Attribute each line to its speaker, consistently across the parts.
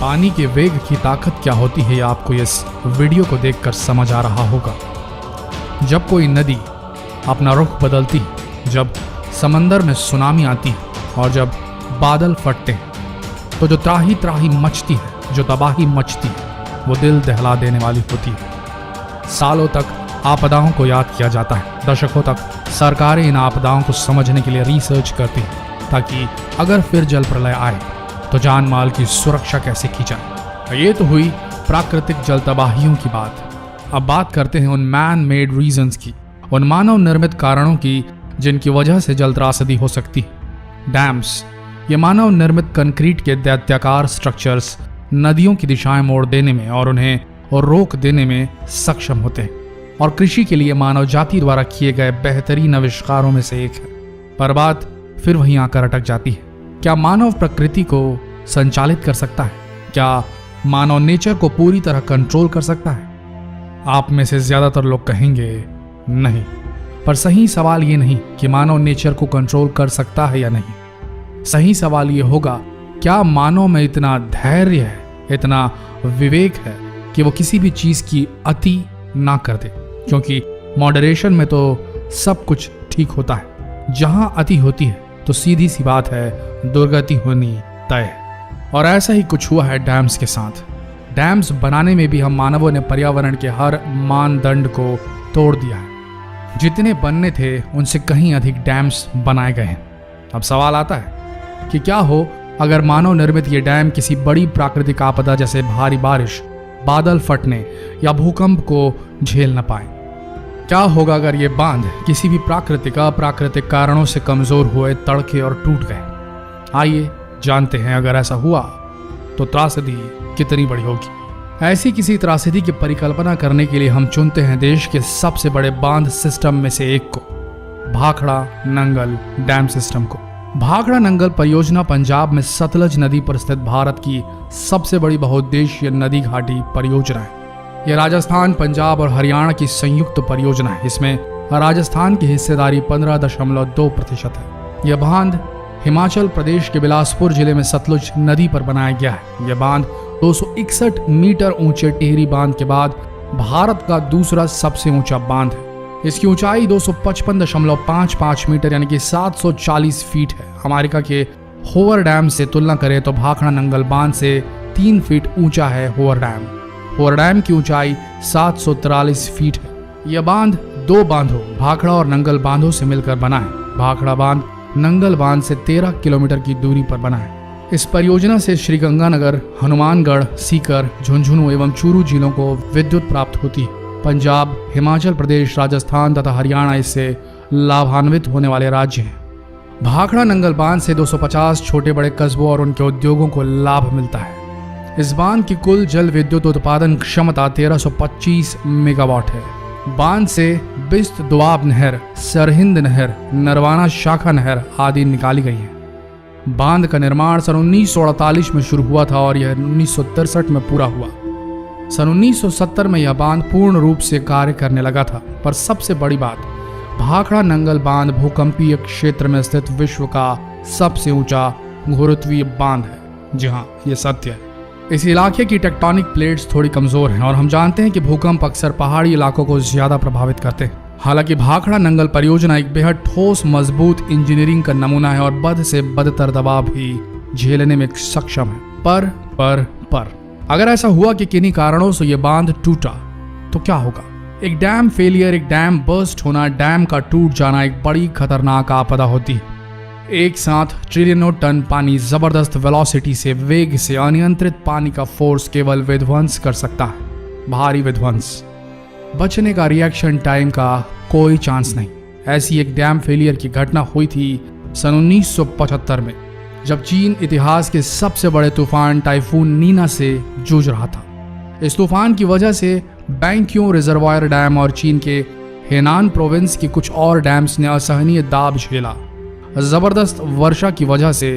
Speaker 1: पानी के वेग की ताकत क्या होती है, आपको इस वीडियो को देखकर समझ आ रहा होगा। जब कोई नदी अपना रुख बदलती है, जब समंदर में सुनामी आती है और जब बादल फटते हैं, तो जो त्राही त्राही मचती है, जो तबाही मचती है, वो दिल दहला देने वाली होती है। सालों तक आपदाओं को याद किया जाता है, दशकों तक सरकारें इन आपदाओं को समझने के लिए रिसर्च करती हैं, ताकि अगर फिर जल प्रलय आए तो जान माल की सुरक्षा कैसे की जाए। ये तो हुई प्राकृतिक जल तबाहियों की बात। अब बात करते हैं उन मैन मेड रीजंस की, उन मानव निर्मित कारणों की जिनकी वजह से जल त्रासदी हो सकती है। डैम्स, ये मानव निर्मित कंक्रीट के दैत्याकार स्ट्रक्चर्स नदियों की दिशाएं मोड़ देने में और उन्हें रोक देने में सक्षम होते हैं, और कृषि के लिए मानव जाति द्वारा किए गए बेहतरीन आविष्कारों में से एक है। पर बात फिर वहीं आकर अटक जाती है। क्या मानव प्रकृति को संचालित कर सकता है? क्या मानव नेचर को पूरी तरह कंट्रोल कर सकता है? आप में से ज्यादातर लोग कहेंगे नहीं। पर सही सवाल ये नहीं कि मानव नेचर को कंट्रोल कर सकता है या नहीं। सही सवाल ये होगा, क्या मानव में इतना धैर्य है, इतना विवेक है कि वो किसी भी चीज की अति ना कर दे? क्योंकि मॉडरेशन में तो सब कुछ ठीक होता है। जहां अति होती है तो सीधी सी बात है, दुर्गति होनी तय है। और ऐसा ही कुछ हुआ है डैम्स के साथ। डैम्स बनाने में भी हम मानवों ने पर्यावरण के हर मानदंड को तोड़ दिया है। जितने बनने थे उनसे कहीं अधिक डैम्स बनाए गए हैं। अब सवाल आता है कि क्या हो अगर मानव निर्मित ये डैम किसी बड़ी प्राकृतिक आपदा जैसे भारी बारिश, बादल फटने या भूकंप को झेल न पाए? क्या होगा अगर ये बांध किसी भी प्राकृतिक अप्राकृतिक कारणों से कमजोर हुए, तड़के और टूट गए? आइए जानते हैं, अगर ऐसा हुआ तो त्रासदी कितनी बड़ी होगी। ऐसी किसी त्रासदी की परिकल्पना करने के लिए हम चुनते हैं देश के सबसे बड़े बांध सिस्टम में से एक को, भाखड़ा नंगल डैम सिस्टम को। भाखड़ा नंगल परियोजना पंजाब में सतलज नदी पर स्थित भारत की सबसे बड़ी बहुउद्देशीय नदी घाटी परियोजना है। यह राजस्थान, पंजाब और हरियाणा की संयुक्त परियोजना है। इसमें राजस्थान की हिस्सेदारी 15.2% है। यह बांध हिमाचल प्रदेश के बिलासपुर जिले में सतलुज नदी पर बनाया गया है। यह बांध 261 मीटर ऊंचे टिहरी बांध के बाद भारत का दूसरा सबसे ऊंचा बांध है। इसकी ऊंचाई 255.55 मीटर यानी कि 740 फीट है। अमेरिका के होवर डैम से तुलना करें तो भाखड़ा नंगल बांध से 3 फीट ऊंचा है होवर डैम। होवर डैम की ऊंचाई 743 फीट है। यह बांध 2 बांधों भाखड़ा और नंगल बांधों से मिलकर बना है। भाखड़ा बांध नंगल बांध से 13 किलोमीटर की दूरी पर बना है। इस परियोजना से श्रीगंगानगर, हनुमानगढ़, सीकर, झुंझुनू एवं चूरू जिलों को विद्युत प्राप्त होती है। पंजाब, हिमाचल प्रदेश, राजस्थान तथा हरियाणा इससे लाभान्वित होने वाले राज्य हैं। भाखड़ा नंगल बांध से 250 छोटे बड़े कस्बों और उनके उद्योगों को लाभ मिलता है। इस बांध की कुल जल विद्युत उत्पादन क्षमता 1325 मेगावाट है। बांध से बिस्त दोआब नहर, सरहिंद नहर, नरवाना शाखा नहर आदि निकाली गई हैं। बांध का निर्माण सन 1948 में शुरू हुआ था और यह 1963 में पूरा हुआ। सन 1970 में यह बांध पूर्ण रूप से कार्य करने लगा था। पर सबसे बड़ी बात, भाखड़ा नंगल बांध भूकंपीय क्षेत्र में स्थित विश्व का सबसे ऊंचा गुरुत्वीय बांध है। जी हाँ, यह सत्य है। इस इलाके की टेक्टोनिक प्लेट्स थोड़ी कमजोर हैं और हम जानते हैं कि भूकंप अक्सर पहाड़ी इलाकों को ज्यादा प्रभावित करते हैं। हालांकि भाखड़ा नंगल परियोजना एक बेहद ठोस मजबूत इंजीनियरिंग का नमूना है और बद से बदतर दबाव भी झेलने में सक्षम है। पर अगर ऐसा हुआ कि किन्हीं कारणों से यह बांध टूटा तो क्या होगा? एक डैम फेलियर, एक डैम बर्स्ट होना, डैम का टूट जाना एक बड़ी खतरनाक आपदा होती है। एक साथ ट्रिलियनों टन पानी जबरदस्त वेलोसिटी से, वेग से, अनियंत्रित पानी का फोर्स केवल विध्वंस कर सकता है, भारी विध्वंस। बचने का रिएक्शन टाइम का कोई चांस नहीं। ऐसी एक डैम फेलियर की घटना हुई थी सन 1975 में, जब चीन इतिहास के सबसे बड़े तूफान टाइफून नीना से जूझ रहा था। इस तूफान की वजह से बैंक्यों रिजर्वायर डैम और चीन के हेनान प्रोविंस की कुछ और डैम्स ने असहनीय दाब झेला। जबरदस्त वर्षा की वजह से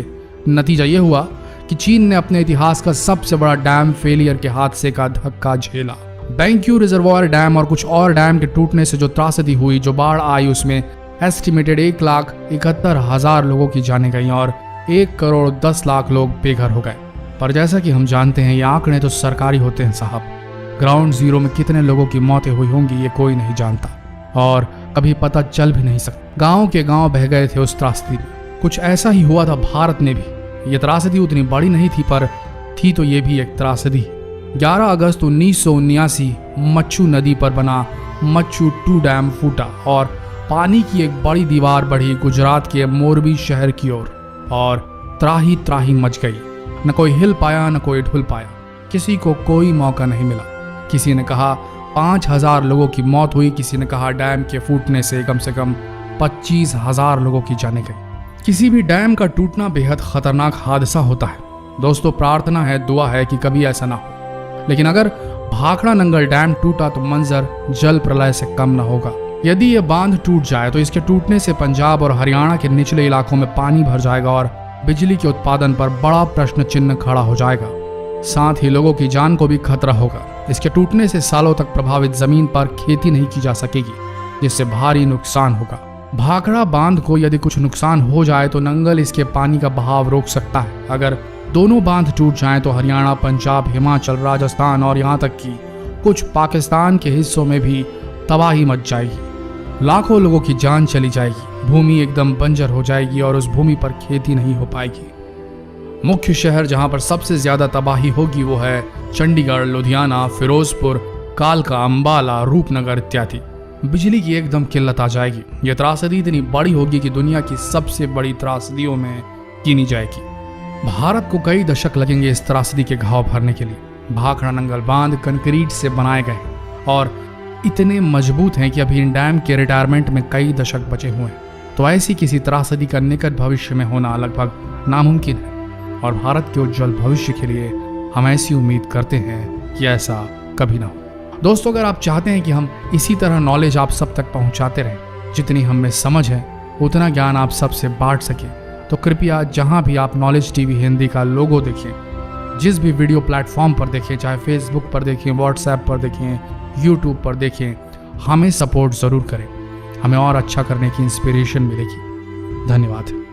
Speaker 1: नतीजा यह हुआ कि चीन ने अपने इतिहास का सबसे बड़ा डैम फेलियर के हादसे का धक्का झेला। बैंक्यू रिजर्वायर डैम और कुछ और डैम के टूटने से जो त्रासदी हुई, जो बाढ़ आई, उसमें एस्टिमेटेड 1,71,000 लोगों की जानें गई और 1,10,00,000 लोग बेघर हो गए। पर जैसा कि हम जानते हैं ये आंकड़े तो सरकारी होते हैं साहब। ग्राउंड जीरो में कितने लोगों की मौतें हुई होंगी ये कोई नहीं जानता और कभी पता चल भी नहीं सकता। गांव के गांव बह गए थे उस त्रासदी में। कुछ ऐसा ही हुआ था भारत में भी। ये त्रासदी उतनी बड़ी नहीं थी पर थी तो ये भी एक त्रासदी। 11 अगस्त 1979 मच्छू नदी पर बना मच्छू 2 डैम फूटा और पानी की एक बड़ी दीवार बढ़ी गुजरात के मोरबी शहर की ओर और त्राही त्राही मच गई। न कोई हिल पाया न कोई ढुल पाया, किसी को कोई मौका नहीं मिला। किसी ने कहा 5000 लोगों की मौत हुई, किसी ने कहा डैम के फूटने से कम 25,000 लोगों की जानें गई। किसी भी डैम का टूटना बेहद खतरनाक हादसा होता है। दोस्तों प्रार्थना है, दुआ है कि कभी ऐसा ना हो। लेकिन अगर भाखड़ा नंगल डैम टूटा तो मंजर जल प्रलय से कम न होगा। यदि ये बांध टूट जाए तो इसके टूटने से पंजाब और हरियाणा के निचले इलाकों में पानी भर जाएगा और बिजली के उत्पादन पर बड़ा प्रश्न चिन्ह खड़ा हो जाएगा। साथ ही लोगों की जान को भी खतरा होगा। इसके टूटने से सालों तक प्रभावित जमीन पर खेती नहीं की जा सकेगी, जिससे भारी नुकसान होगा। भाखड़ा बांध को यदि कुछ नुकसान हो जाए तो नंगल इसके पानी का बहाव रोक सकता है। अगर दोनों बांध टूट जाएं तो हरियाणा, पंजाब, हिमाचल, राजस्थान और यहाँ तक कि कुछ पाकिस्तान के हिस्सों में भी तबाही मच जाएगी। लाखों लोगों की जान चली जाएगी, भूमि एकदम बंजर हो जाएगी और उस भूमि पर खेती नहीं हो पाएगी। मुख्य शहर जहां पर सबसे ज्यादा तबाही होगी वो है चंडीगढ़, लुधियाना, फिरोजपुर, कालका, अंबाला, रूपनगर इत्यादि। बिजली की एकदम किल्लत आ जाएगी। यह त्रासदी इतनी बड़ी होगी कि दुनिया की सबसे बड़ी त्रासदियों में गिनी जाएगी। भारत को कई दशक लगेंगे इस त्रासदी के घाव भरने के लिए। भाखड़ा नंगल बांध कंक्रीट से बनाए गए और इतने मजबूत हैं कि अभी इन डैम के रिटायरमेंट में कई दशक बचे हुए हैं। तो ऐसी किसी त्रासदी का निकट भविष्य में होना लगभग नामुमकिन है और भारत के उज्जवल भविष्य के लिए हम ऐसी उम्मीद करते हैं कि ऐसा कभी ना हो। दोस्तों अगर आप चाहते हैं कि हम इसी तरह नॉलेज आप सब तक पहुंचाते रहें, जितनी हम में समझ है उतना ज्ञान आप सबसे बांट सकें, तो कृपया जहां भी आप नॉलेज टीवी हिंदी का लोगो देखें, जिस भी वीडियो प्लेटफॉर्म पर देखें, चाहे फेसबुक पर देखें, व्हाट्सएप पर देखें, यूट्यूब पर देखें, हमें सपोर्ट ज़रूर करें। हमें और अच्छा करने की इंस्पिरेशन मिलेगी। धन्यवाद।